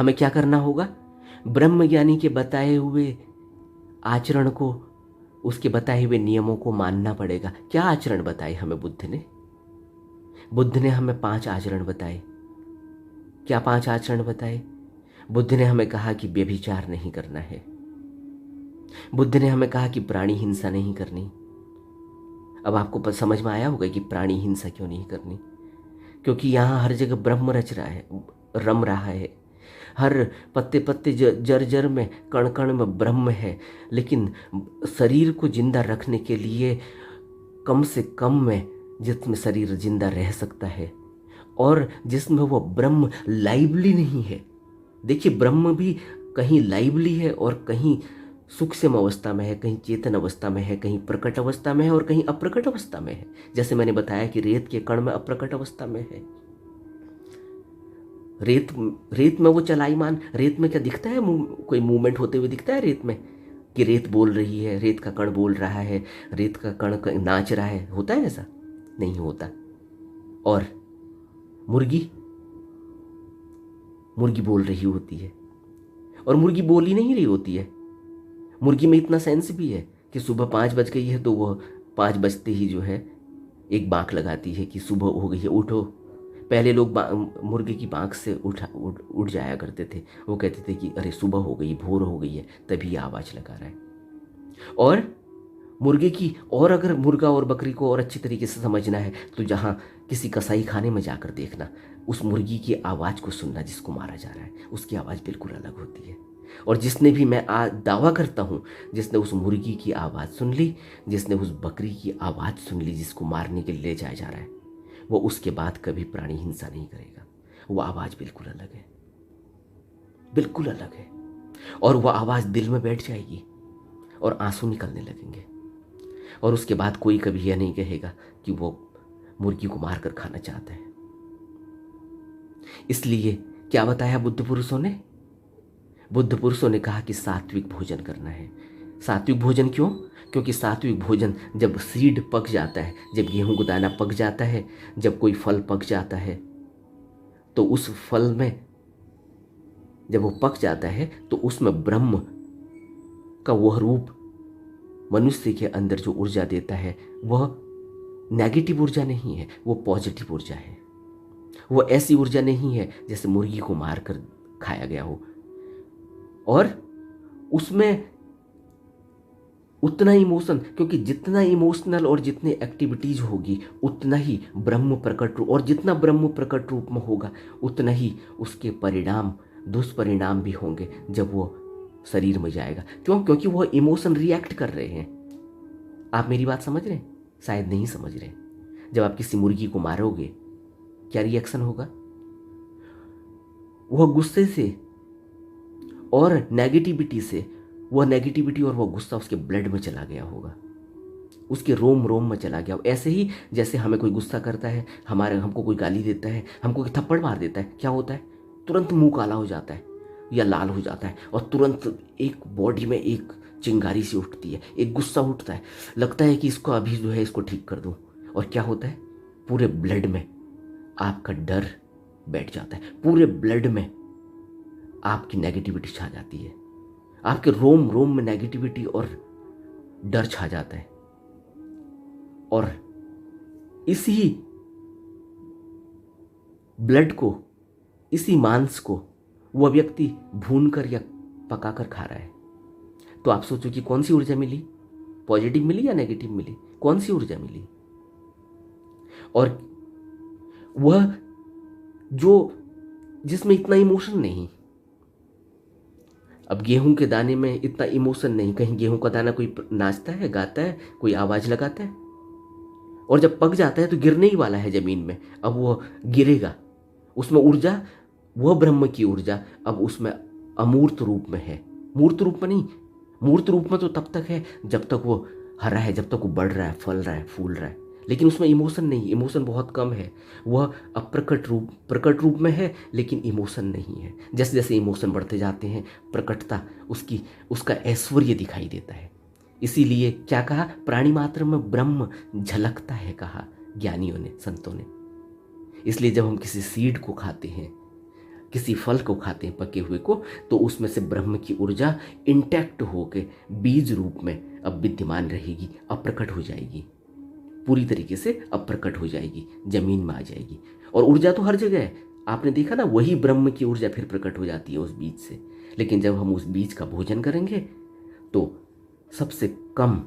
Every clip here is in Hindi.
हमें क्या करना होगा? ब्रह्मज्ञानी के बताए हुए आचरण को, उसके बताए हुए नियमों को मानना पड़ेगा। क्या आचरण बताए हमें बुद्ध ने? बुद्ध ने हमें 5 आचरण बताए। क्या 5 आचरण बताए? बुद्ध ने हमें कहा कि व्यभिचार नहीं करना है। बुद्ध ने हमें कहा कि प्राणी हिंसा नहीं करनी। अब आपको समझ में आया होगा कि प्राणी हिंसा क्यों नहीं करनी। क्योंकि यहाँ हर जगह ब्रह्म रच रहा है, रम रहा है। हर पत्ते पत्ते, जर जर में, कण कण में ब्रह्म है। लेकिन शरीर को जिंदा रखने के लिए कम से कम में जिसमें शरीर जिंदा रह सकता है और जिसमें वो ब्रह्म लाइवली नहीं है। देखिए, ब्रह्म भी कहीं लाइवली है और कहीं सूक्ष्म अवस्था में है, कहीं चेतन अवस्था में है, कहीं प्रकट अवस्था में है और कहीं अप्रकट अवस्था में है। जैसे मैंने बताया कि रेत के कण में अप्रकट अवस्था में है। रेत में वो चलाईमान, रेत में क्या दिखता है? कोई मूवमेंट होते हुए दिखता है रेत में कि रेत बोल रही है, रेत का कण बोल रहा है, रेत का कण नाच रहा है? होता है ऐसा? नहीं होता। और मुर्गी मुर्गी बोल रही होती है, और मुर्गी बोल ही नहीं रही होती है। मुर्गी में इतना सेंस भी है कि सुबह 5 बज गई है तो वह 5 बजते ही जो है एक बाँक लगाती है कि सुबह हो गई है, उठो। पहले लोग मुर्गे की बाँख से उठ जाया करते थे। वो कहते थे कि अरे सुबह हो गई, भोर हो गई है, तभी ये आवाज़ लगा रहा है। और मुर्गे की, और अगर मुर्गा और बकरी को और अच्छी तरीके से समझना है तो जहाँ किसी कसाई खाने में जाकर देखना, उस मुर्गी की आवाज़ को सुनना जिसको मारा जा रहा है, उसकी आवाज़ बिल्कुल अलग होती है। और जिसने भी, मैं दावा करता हूँ, जिसने उस मुर्गी की आवाज़ सुन ली, जिसने उस बकरी की आवाज़ सुन ली जिसको मारने के लिए ले जाया जा रहा है, वो उसके बाद कभी प्राणी हिंसा नहीं करेगा। वो आवाज़ बिल्कुल अलग है, बिल्कुल अलग है। और वह आवाज़ दिल में बैठ जाएगी और आंसू निकलने लगेंगे। और उसके बाद कोई कभी यह नहीं कहेगा कि वो मुर्गी को मारकर खाना चाहता है। इसलिए क्या बताया बुद्ध पुरुषों ने? बुद्ध पुरुषों ने कहा कि सात्विक भोजन करना है। सात्विक भोजन क्यों? क्योंकि सात्विक भोजन, जब सीड पक जाता है, जब गेहूं का दाना पक जाता है, जब कोई फल पक जाता है, तो उस फल में जब वो पक जाता है तो उसमें ब्रह्म का वह रूप मनुष्य के अंदर जो ऊर्जा देता है, वह नेगेटिव ऊर्जा नहीं है, वो पॉजिटिव ऊर्जा है। वो ऐसी ऊर्जा नहीं है जैसे मुर्गी को मारकर खाया गया हो। और उसमें उतना इमोशन, क्योंकि जितना इमोशनल और जितने एक्टिविटीज होगी उतना ही ब्रह्म प्रकट रूप, और जितना ब्रह्म प्रकट रूप में होगा उतना ही उसके परिणाम, दुष्परिणाम भी होंगे जब वो शरीर में जाएगा। क्यों? क्योंकि वो इमोशन रिएक्ट कर रहे हैं। आप मेरी बात समझ रहे हैं? शायद नहीं समझ रहे। जब आप किसी मुर्गी को मारोगे, क्या रिएक्शन होगा? वह गुस्से से और नेगेटिविटी से, वह नेगेटिविटी और वह गुस्सा उसके ब्लड में चला गया होगा, उसके रोम रोम में चला गया। ऐसे ही जैसे हमें कोई गुस्सा करता है, हमको कोई गाली देता है, हमको कोई थप्पड़ मार देता है, क्या होता है? तुरंत मुंह काला हो जाता है या लाल हो जाता है, और तुरंत एक बॉडी में एक चिंगारी सी उठती है, एक गुस्सा उठता है, लगता है कि इसको अभी जो है इसको ठीक कर दूं। और क्या होता है? पूरे ब्लड में आपका डर बैठ जाता है, पूरे ब्लड में आपकी नेगेटिविटी छा जाती है, आपके रोम रोम में नेगेटिविटी और डर छा जाता है। और इसी ब्लड को, इसी मांस को वह व्यक्ति भूनकर या पकाकर खा रहा है। तो आप सोचो कि कौन सी ऊर्जा मिली? पॉजिटिव मिली या नेगेटिव मिली? कौन सी ऊर्जा मिली? और वह जो, जिसमें इतना इमोशन नहीं। अब गेहूं के दाने में इतना इमोशन नहीं। कहीं गेहूं का दाना कोई नाचता है, गाता है, कोई आवाज लगाता है, और जब पक जाता है तो गिरने ही वाला है जमीन में। अब वो गिरेगा, उसमें ऊर्जा, वह ब्रह्म की ऊर्जा अब उसमें अमूर्त रूप में है। मूर्त रूप में नहीं, मूर्त रूप में तो तब तक है जब तक वो हरा है, जब तक वो बढ़ रहा है, फल रहा है, फूल रहा है। लेकिन उसमें इमोशन नहीं, इमोशन बहुत कम है। वह अप्रकट रूप, प्रकट रूप में है लेकिन इमोशन नहीं है। जैसे जैसे इमोशन बढ़ते जाते हैं, प्रकटता उसकी, उसका ऐश्वर्य दिखाई देता है। इसीलिए क्या कहा? प्राणी मात्र में ब्रह्म झलकता है, कहा ज्ञानियों ने, संतों ने। इसलिए जब हम किसी सीड को खाते हैं, किसी फल को खाते हैं पके हुए को, तो उसमें से ब्रह्म की ऊर्जा इंटैक्ट होके बीज रूप में अब विद्यमान रहेगी, अप्रकट हो जाएगी, पूरी तरीके से अप्रकट हो जाएगी, जमीन में आ जाएगी। और ऊर्जा तो हर जगह है, आपने देखा ना, वही ब्रह्म की ऊर्जा फिर प्रकट हो जाती है उस बीज से। लेकिन जब हम उस बीज का भोजन करेंगे तो सबसे कम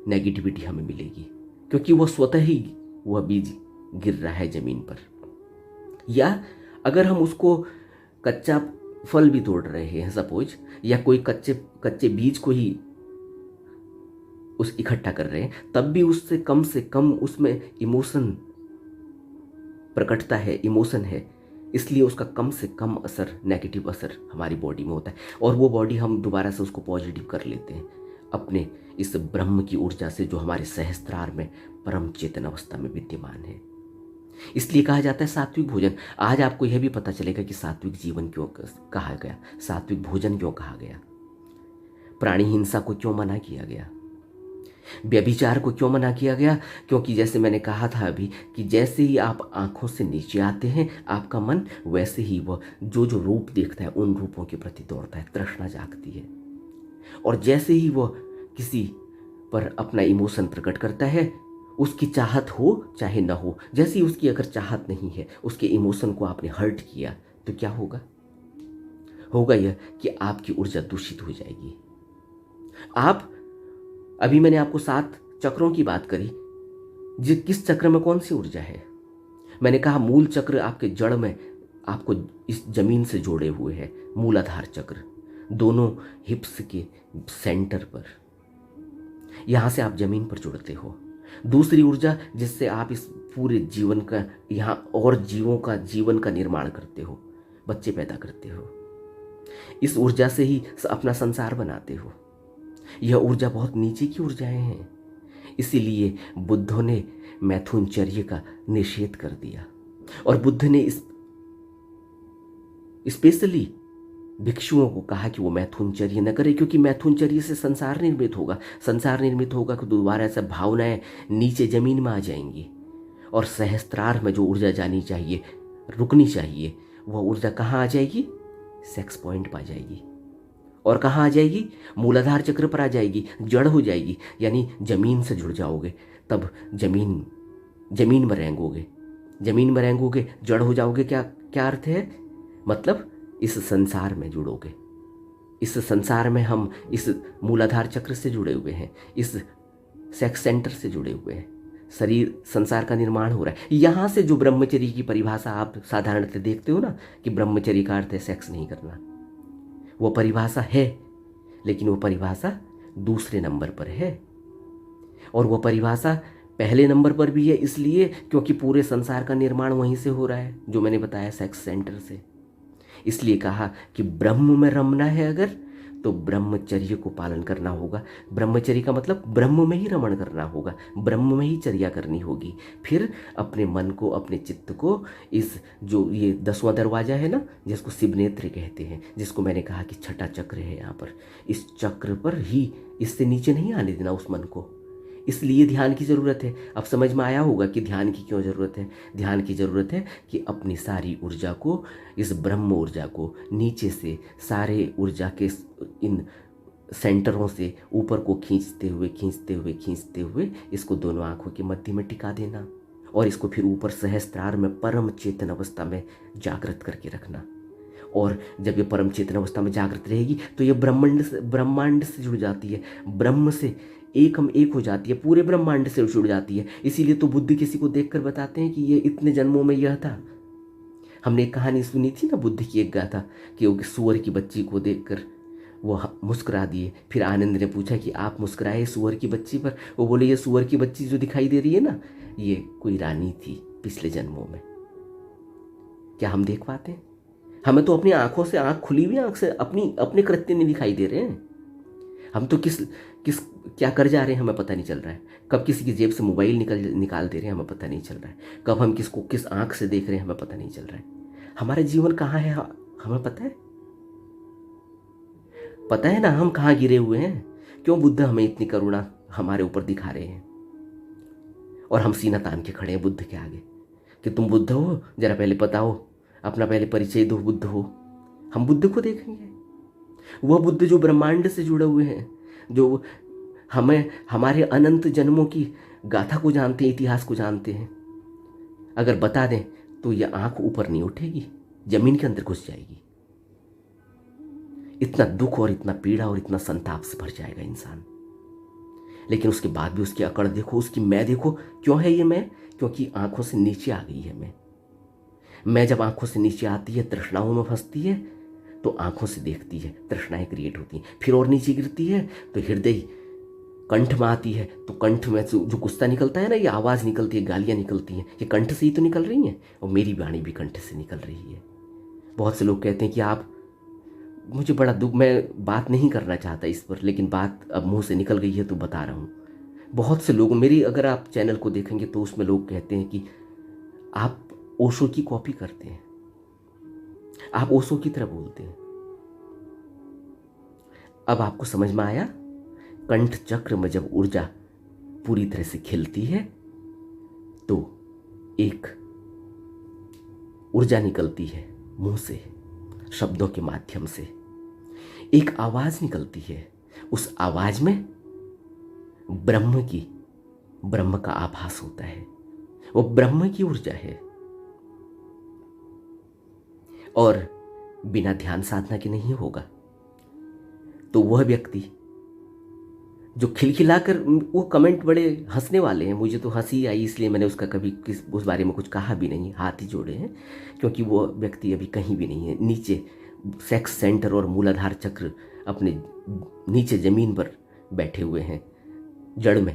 नेगेटिविटी हमें मिलेगी, क्योंकि वो स्वतः ही वह बीज गिर रहा है जमीन पर। या अगर हम उसको कच्चा फल भी तोड़ रहे हैं सपोज, या कोई कच्चे बीज को ही उस इकट्ठा कर रहे हैं, तब भी उससे कम उसमें इमोशन प्रकटता है, इमोशन है, इसलिए उसका कम से कम असर, नेगेटिव असर हमारी बॉडी में होता है। और वो बॉडी हम दोबारा से उसको पॉजिटिव कर लेते हैं अपने इस ब्रह्म की ऊर्जा से, जो हमारे सहस्त्रार में परम चेतन अवस्था में विद्यमान है। इसलिए कहा जाता है सात्विक भोजन। आज आपको यह भी पता चलेगा कि सात्विक जीवन क्यों कहा गया, सात्विक भोजन क्यों कहा गया, प्राणी हिंसा को क्यों मना किया गया, व्यभिचार को क्यों मना किया गया। क्योंकि जैसे मैंने कहा था अभी कि जैसे ही आप आंखों से नीचे आते हैं आपका मन वैसे ही वह जो जो रूप देखता है उन रूपों के प्रति दौड़ता है, तृष्णा जागती है। और जैसे ही वह किसी पर अपना इमोशन प्रकट करता है, उसकी चाहत हो चाहे ना हो, जैसे ही उसकी अगर चाहत नहीं है, उसके इमोशन को आपने हर्ट किया, तो क्या होगा, होगा यह कि आपकी ऊर्जा दूषित हो जाएगी। आप, अभी मैंने आपको 7 चक्रों की बात करी, किस चक्र में कौन सी ऊर्जा है। मैंने कहा मूल चक्र आपके जड़ में आपको इस जमीन से जोड़े हुए है, मूलाधार चक्र दोनों हिप्स के सेंटर पर, यहां से आप जमीन पर जुड़ते हो। दूसरी ऊर्जा जिससे आप इस पूरे जीवन का, यहां और जीवों का जीवन का निर्माण करते हो, बच्चे पैदा करते हो, इस ऊर्जा से ही अपना संसार बनाते हो। यह ऊर्जा बहुत नीचे की ऊर्जाएं हैं, इसीलिए बुद्धों ने मैथुनचर्य का निषेध कर दिया। और बुद्ध ने स्पेशली भिक्षुओं को कहा कि वो मैथुनचर्य न करे, क्योंकि मैथुनचर्य से संसार निर्मित होगा। संसार निर्मित होगा तो दोबारा से भावनाएं नीचे जमीन में आ जाएंगी, और सहस्त्रार में जो ऊर्जा जानी चाहिए, रुकनी चाहिए, वह ऊर्जा कहाँ आ जाएगी, सेक्स पॉइंट पर आ जाएगी। और कहाँ आ जाएगी, मूलाधार चक्र पर आ जाएगी, जड़ हो जाएगी, यानी जमीन से जुड़ जाओगे। तब जमीन में रेंगोगे, जमीन में रेंगोगे, जड़ हो जाओगे। क्या अर्थ है, मतलब इस संसार में जुड़ोगे। इस संसार में हम इस मूलाधार चक्र से जुड़े हुए हैं, इस सेक्स सेंटर से जुड़े हुए हैं, शरीर संसार का निर्माण हो रहा है। यहाँ से जो ब्रह्मचर्य की परिभाषा आप साधारणतः देखते हो ना, कि ब्रह्मचर्य का अर्थ है सेक्स नहीं करना, वो परिभाषा है, लेकिन वो परिभाषा दूसरे नंबर पर है। और वो परिभाषा पहले नंबर पर भी है इसलिए क्योंकि पूरे संसार का निर्माण वहीं से हो रहा है, जो मैंने बताया, सेक्स सेंटर से। इसलिए कहा कि ब्रह्म में रमना है अगर, तो ब्रह्मचर्य को पालन करना होगा। ब्रह्मचर्य का मतलब ब्रह्म में ही रमण करना होगा, ब्रह्म में ही चर्या करनी होगी। फिर अपने मन को, अपने चित्त को, इस जो ये 10वां दरवाजा है ना, जिसको शिव नेत्र कहते हैं, जिसको मैंने कहा कि छठा चक्र है यहाँ पर, इस चक्र पर ही, इससे नीचे नहीं आने देना उस मन को। इसलिए ध्यान की ज़रूरत है। अब समझ में आया होगा कि ध्यान की क्यों ज़रूरत है। ध्यान की ज़रूरत है कि अपनी सारी ऊर्जा को, इस ब्रह्म ऊर्जा को नीचे से सारे ऊर्जा के इन सेंटरों से ऊपर को खींचते हुए इसको दोनों आँखों के मध्य में टिका देना, और इसको फिर ऊपर सहस्त्रार में परम चेतन अवस्था में जागृत करके रखना। और जब ये परम चेतन अवस्था में जागृत रहेगी तो ये ब्रह्मांड से जुड़ जाती है, ब्रह्म से एक हो जाती है, पूरे ब्रह्मांड से जुड़ जाती है। इसीलिए तो बुद्ध किसी को देखकर बताते हैं कि ये इतने जन्मों में यह था। हमने एक कहानी सुनी थी ना, बुद्ध की एक गाथा, कि वो सुअर की बच्ची को देखकर वो मुस्कुरा दिए। फिर आनंद ने पूछा कि आप मुस्कुराए सुअर की बच्ची पर? वो बोले, ये सुअर की बच्ची जो दिखाई दे रही है ना, ये कोई रानी थी पिछले जन्मों में। क्या हम देख पाते हैं? हमें तो अपनी आंखों से, आंख खुली हुई आंख से अपने कृत्य नहीं दिखाई दे रहे हैं। हम तो किस क्या कर जा रहे हैं हमें पता नहीं चल रहा है। कब किसी की जेब से मोबाइल निकाल दे रहे हैं हमें पता नहीं चल रहा है। कब हम किसको किस आंख से देख रहे हैं हमें पता नहीं चल रहा है। हमारा जीवन कहाँ है हमें पता है? पता है ना हम कहाँ गिरे हुए हैं? क्यों बुद्ध हमें इतनी करुणा हमारे ऊपर दिखा रहे हैं और हम सीना तान के खड़े हैं बुद्ध के आगे कि तुम बुद्ध हो, जरा पहले बताओ अपना पहले परिचय दो, बुद्ध हो। हम बुद्ध को देखेंगे, वह बुद्ध जो ब्रह्मांड से जुड़े हुए हैं, जो हमें हमारे अनंत जन्मों की गाथा को जानते हैं, इतिहास को जानते हैं। अगर बता दें तो यह आंख ऊपर नहीं उठेगी, जमीन के अंदर घुस जाएगी। इतना दुख और इतना पीड़ा और इतना संताप से भर जाएगा इंसान। लेकिन उसके बाद भी उसकी अकड़ देखो, उसकी मैं देखो। क्यों है ये मैं? क्योंकि आंखों से नीचे आ गई है मैं जब आंखों से नीचे आती है, तृष्णाओं में फंसती है, तो आंखों से देखती है, तृष्णाएं क्रिएट होती हैं। फिर और नीचे गिरती है तो हृदय कंठ में आती है, तो कंठ में जो गुस्सा निकलता है ना, ये आवाज़ निकलती है, गालियाँ निकलती हैं, ये कंठ से ही तो निकल रही हैं। और मेरी वाणी भी कंठ से निकल रही है। बहुत से लोग कहते हैं कि आप, मुझे बड़ा दुख, मैं बात नहीं करना चाहता इस पर, लेकिन बात अब मुंह से निकल गई है तो बता रहा हूँ। बहुत से लोग, मेरी अगर आप चैनल को देखेंगे तो उसमें लोग कहते हैं कि आप ओशो की कॉपी करते हैं, आप ओशो की तरह बोलते हैं। अब आपको समझ में आया? कंठ चक्र में जब ऊर्जा पूरी तरह से खिलती है तो एक ऊर्जा निकलती है मुंह से, शब्दों के माध्यम से एक आवाज निकलती है। उस आवाज में ब्रह्म का आभास होता है, वो ब्रह्म की ऊर्जा है। और बिना ध्यान साधना के नहीं होगा। तो वह व्यक्ति जो खिलखिलाकर, वो कमेंट बड़े हंसने वाले हैं, मुझे तो हंसी आई, इसलिए मैंने उसका कभी उस बारे में कुछ कहा भी नहीं, हाथ ही जोड़े हैं, क्योंकि वो व्यक्ति अभी कहीं भी नहीं है। नीचे सेक्स सेंटर और मूलाधार चक्र अपने नीचे जमीन पर बैठे हुए हैं, जड़ में,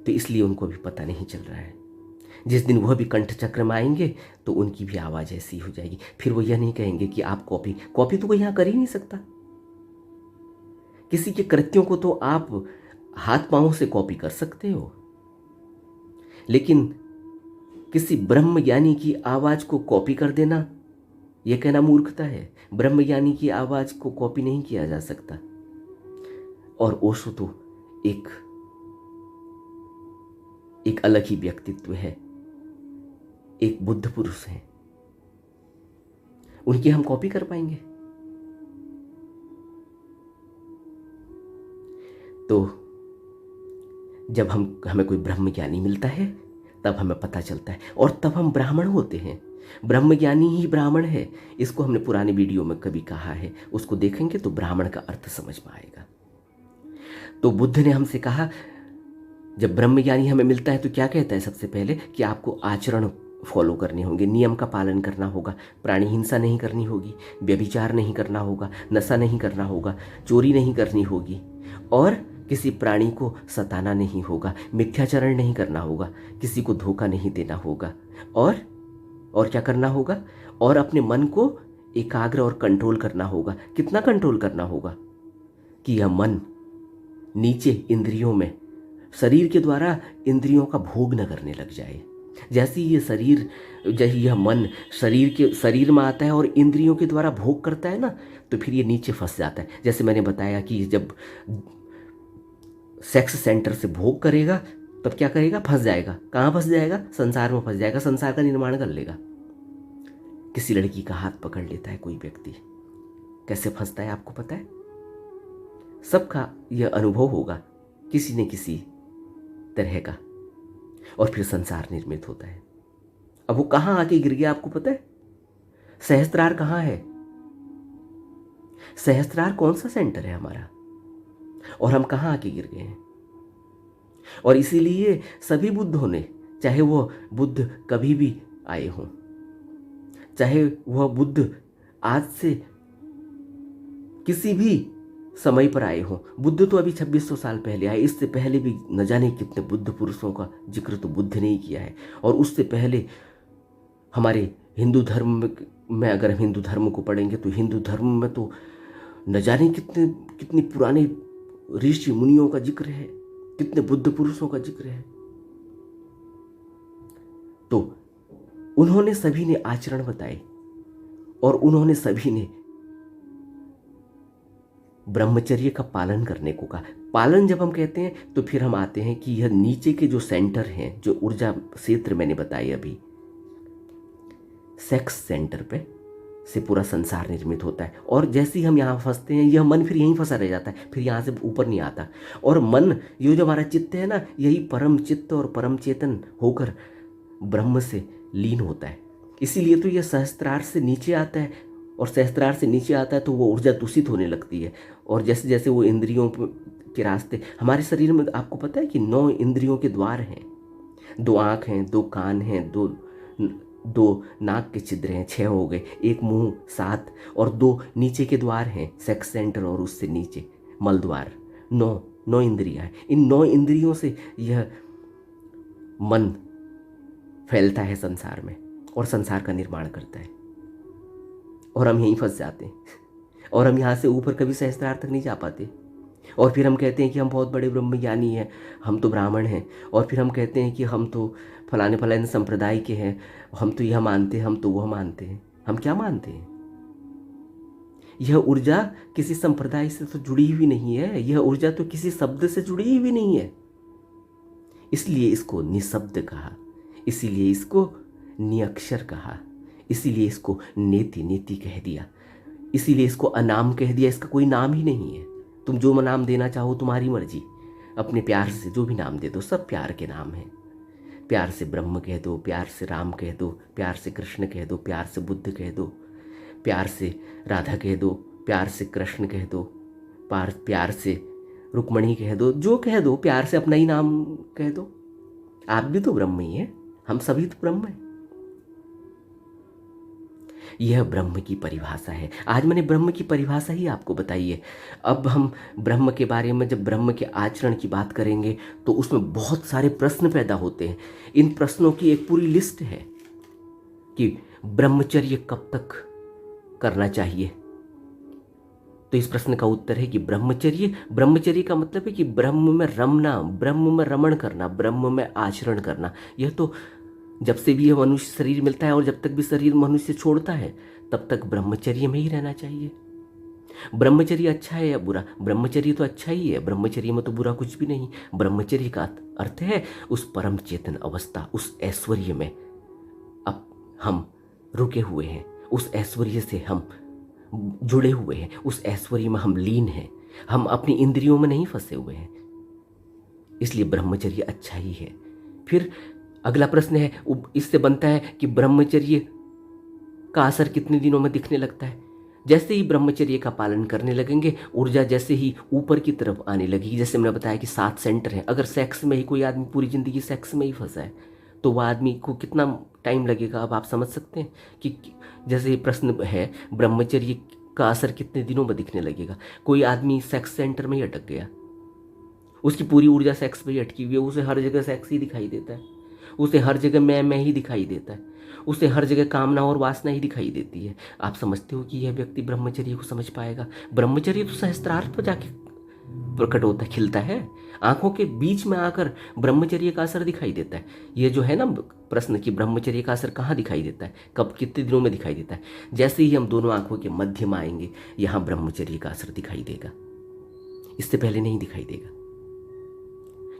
तो इसलिए उनको भी पता नहीं चल रहा है। जिस दिन वह भी कंठ चक्र में आएंगे तो उनकी भी आवाज़ ऐसी हो जाएगी। फिर वो यह नहीं कहेंगे कि आप कॉपी तो कोई यहाँ कर ही नहीं सकता। किसी के कृत्यों को तो आप हाथ पांव से कॉपी कर सकते हो, लेकिन किसी ब्रह्म ज्ञानी की आवाज को कॉपी कर देना, यह कहना मूर्खता है। ब्रह्म ज्ञानी की आवाज को कॉपी नहीं किया जा सकता। और ओशो तो एक अलग ही व्यक्तित्व है, एक बुद्ध पुरुष है। उनकी हम कॉपी कर पाएंगे? तो जब हमें कोई ब्रह्म ज्ञानी मिलता है तब हमें पता चलता है, और तब हम ब्राह्मण होते हैं। ब्रह्म ज्ञानी ही ब्राह्मण है, इसको हमने पुराने वीडियो में कभी कहा है, उसको देखेंगे तो ब्राह्मण का अर्थ समझ में आएगा। तो बुद्ध ने हमसे कहा, जब ब्रह्म ज्ञानी हमें मिलता है तो क्या कहता है? सबसे पहले कि आपको आचरण फॉलो करने होंगे, नियम का पालन करना होगा, प्राणी हिंसा नहीं करनी होगी, व्यभिचार नहीं करना होगा, नशा नहीं करना होगा, चोरी नहीं करनी होगी, और किसी प्राणी को सताना नहीं होगा, मिथ्याचरण नहीं करना होगा, किसी को धोखा नहीं देना होगा, और क्या करना होगा? और अपने मन को एकाग्र और कंट्रोल करना होगा। कितना कंट्रोल करना होगा? कि यह मन नीचे इंद्रियों में, शरीर के द्वारा इंद्रियों का भोग न करने लग जाए। जैसे ये शरीर, जैसे यह मन शरीर में आता है और इंद्रियों के द्वारा भोग करता है ना, तो फिर ये नीचे फंस जाता है। जैसे मैंने बताया कि जब सेक्स सेंटर से भोग करेगा तब क्या करेगा? फंस जाएगा। कहाँ फंस जाएगा? संसार में फंस जाएगा, संसार का निर्माण कर लेगा। किसी लड़की का हाथ पकड़ लेता है कोई व्यक्ति, कैसे फंसता है आपको पता है? सबका यह अनुभव होगा किसी न किसी तरह का, और फिर संसार निर्मित होता है। अब वो कहाँ आके गिर गया आपको पता है? सहस्त्रार कहाँ है? सहस्त्रार कौन सा सेंटर है हमारा, और हम कहाँ आके गिर गए हैं? और इसीलिए सभी बुद्धों ने, चाहे वो बुद्ध कभी भी आए हों, चाहे वह बुद्ध आज से किसी भी समय पर आए हों, बुद्ध तो अभी 2600 साल पहले आए, इससे पहले भी न जाने कितने बुद्ध पुरुषों का जिक्र तो बुद्ध ने ही किया है। और उससे पहले हमारे हिंदू धर्म में, अगर हम हिंदू धर्म को पढ़ेंगे तो हिंदू धर्म में तो न जाने कितने पुराने ऋषि मुनियों का जिक्र है, कितने बुद्ध पुरुषों का जिक्र है। तो उन्होंने सभी ने आचरण बताए, और उन्होंने सभी ने ब्रह्मचर्य का पालन करने को कहा। पालन जब हम कहते हैं तो फिर हम आते हैं कि यह नीचे के जो सेंटर हैं, जो ऊर्जा क्षेत्र मैंने बताए अभी, सेक्स सेंटर पे से पूरा संसार निर्मित होता है। और जैसे ही हम यहाँ फंसते हैं, यह मन फिर यहीं फंसा रह जाता है, फिर यहाँ से ऊपर नहीं आता। और मन, ये जो हमारा चित्त है ना, यही परम चित्त और परम चेतन होकर ब्रह्म से लीन होता है। इसीलिए तो यह सहस्त्रार से नीचे आता है, और सहस्त्रार से नीचे आता है तो वो ऊर्जा दूषित होने लगती है। और जैसे जैसे वो इंद्रियों के रास्ते, हमारे शरीर में आपको पता है कि 9 इंद्रियों के द्वार हैं। 2 आँख हैं, 2 कान हैं, 2 नाक के छिद्र हैं, 6 हो गए, 1 मुंह 7, और 2 नीचे के द्वार हैं, सेक्स सेंटर, और उससे नीचे मल द्वार। 9 इंद्रियां हैं। इन 9 इंद्रियों से यह मन फैलता है संसार में और संसार का निर्माण करता है, और हम यहीं फंस जाते हैं। और हम यहाँ से ऊपर कभी सहस्त्रार तक नहीं जा पाते। और फिर हम कहते हैं कि हम बहुत बड़े ब्रह्मज्ञानी हैं, हम तो ब्राह्मण हैं। और फिर हम कहते हैं कि हम तो फलाने फलाने संप्रदाय के हैं, हम तो यह मानते हैं, हम तो वह मानते हैं। हम क्या मानते हैं? यह ऊर्जा किसी संप्रदाय से तो जुड़ी हुई नहीं है, यह ऊर्जा तो किसी शब्द से जुड़ी हुई नहीं है। इसलिए इसको निशब्द कहा, इसीलिए इसको निअक्षर कहा, इसीलिए इसको नेति नेति कह दिया, इसीलिए इसको अनाम कह दिया। इसका कोई नाम ही नहीं है। तुम जो नाम देना चाहो तुम्हारी मर्जी, अपने प्यार से जो भी नाम दे दो, सब प्यार के नाम हैं। प्यार से ब्रह्म कह दो, प्यार से राम कह दो, प्यार से कृष्ण कह दो, प्यार से बुद्ध कह दो, प्यार से राधा कह दो, प्यार से कृष्ण कह दो, प्यार से रुक्मणी कह दो, जो कह दो, प्यार से अपना ही नाम कह दो। आप भी तो ब्रह्म ही हैं, हम सभी तो ब्रह्म हैं। यह ब्रह्म की परिभाषा है। आज मैंने ब्रह्म की परिभाषा ही आपको बताई है। अब हम ब्रह्म के बारे में, जब ब्रह्म के आचरण की बात करेंगे तो उसमें बहुत सारे प्रश्न पैदा होते हैं। इन प्रश्नों की एक पूरी लिस्ट है कि ब्रह्मचर्य कब तक करना चाहिए। तो इस प्रश्न का उत्तर है कि ब्रह्मचर्य का मतलब है कि ब्रह्म में रमना, ब्रह्म में रमण करना, ब्रह्म में आचरण करना। यह तो जब से भी यह मनुष्य शरीर मिलता है और जब तक भी शरीर मनुष्य छोड़ता है, तब तक ब्रह्मचर्य में ही रहना चाहिए। ब्रह्मचर्य अच्छा है या बुरा? ब्रह्मचर्य तो अच्छा ही है, ब्रह्मचर्य में तो बुरा कुछ भी नहीं। ब्रह्मचर्य का अर्थ है उस परम चेतन अवस्था, उस ऐश्वर्य में अब हम रुके हुए हैं, उस ऐश्वर्य से हम जुड़े हुए हैं, उस ऐश्वर्य में हम लीन हैं, हम अपनी इंद्रियों में नहीं फंसे हुए हैं। इसलिए ब्रह्मचर्य अच्छा ही है। फिर अगला प्रश्न है, इससे बनता है कि ब्रह्मचर्य का असर कितने दिनों में दिखने लगता है। जैसे ही ब्रह्मचर्य का पालन करने लगेंगे, ऊर्जा जैसे ही ऊपर की तरफ आने लगेगी। जैसे मैंने बताया कि 7 सेंटर हैं। अगर सेक्स में ही कोई आदमी पूरी ज़िंदगी सेक्स में ही फंसा है तो वह आदमी को कितना टाइम लगेगा। अब आप समझ सकते हैं कि जैसे ये प्रश्न है, ब्रह्मचर्य का असर कितने दिनों में दिखने लगेगा। कोई आदमी सेक्स सेंटर में ही अटक गया, उसकी पूरी ऊर्जा सेक्स पे ही अटकी हुई है, उसे हर जगह सेक्स ही दिखाई देता है, उसे हर जगह मैं ही दिखाई देता है, उसे हर जगह कामना और वासना ही दिखाई देती है। आप समझते हो कि यह व्यक्ति ब्रह्मचर्य को समझ पाएगा? ब्रह्मचर्य तो सहस्त्रार्थ पर जाके प्रकट होता, खिलता है। आंखों के बीच में आकर ब्रह्मचर्य का असर दिखाई देता है। ये जो है ना प्रश्न कि ब्रह्मचर्य का असर कहाँ दिखाई देता है, कब, कितने दिनों में दिखाई देता है, जैसे ही हम दोनों आंखों के मध्य में आएंगे, यहाँ ब्रह्मचर्य का असर दिखाई देगा। इससे पहले नहीं दिखाई देगा,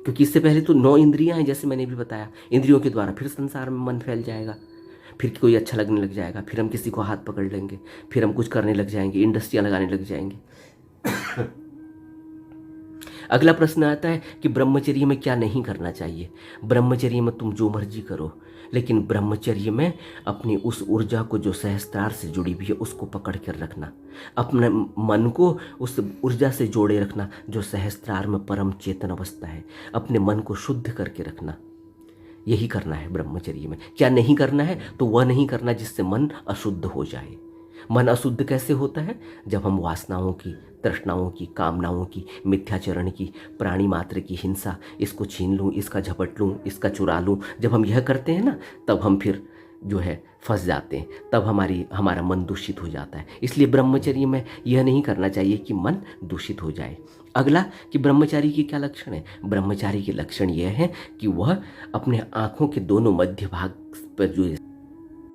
क्योंकि इससे पहले तो 9 इंद्रियां हैं, जैसे मैंने भी बताया। इंद्रियों के द्वारा फिर संसार में मन फैल जाएगा, फिर कोई अच्छा लगने लग जाएगा, फिर हम किसी को हाथ पकड़ लेंगे, फिर हम कुछ करने लग जाएंगे, इंडस्ट्रियां लगाने लग जाएंगे। अगला प्रश्न आता है कि ब्रह्मचर्य में क्या नहीं करना चाहिए। ब्रह्मचर्य में तुम जो मर्जी करो, लेकिन ब्रह्मचर्य में अपनी उस ऊर्जा को जो सहस्त्रार से जुड़ी हुई है उसको पकड़ कर रखना, अपने मन को उस ऊर्जा से जोड़े रखना जो सहस्त्रार में परम चेतन अवस्था है। अपने मन को शुद्ध करके रखना, यही करना है ब्रह्मचर्य में। क्या नहीं करना है? तो वह नहीं करना जिससे मन अशुद्ध हो जाए। मन अशुद्ध कैसे होता है? जब हम वासनाओं की, तृष्णाओं की, कामनाओं की, मिथ्याचरण की, प्राणी मात्र की हिंसा, इसको छीन लूँ, इसका झपट लूँ, इसका चुरा लूँ, जब हम यह करते हैं ना, तब हम फिर जो है फंस जाते हैं, तब हमारा मन दूषित हो जाता है। इसलिए ब्रह्मचर्य में यह नहीं करना चाहिए कि मन दूषित हो जाए। अगला कि ब्रह्मचारी के क्या लक्षण है। ब्रह्मचारी के लक्षण यह है कि वह अपने आँखों के दोनों मध्य भाग पर जो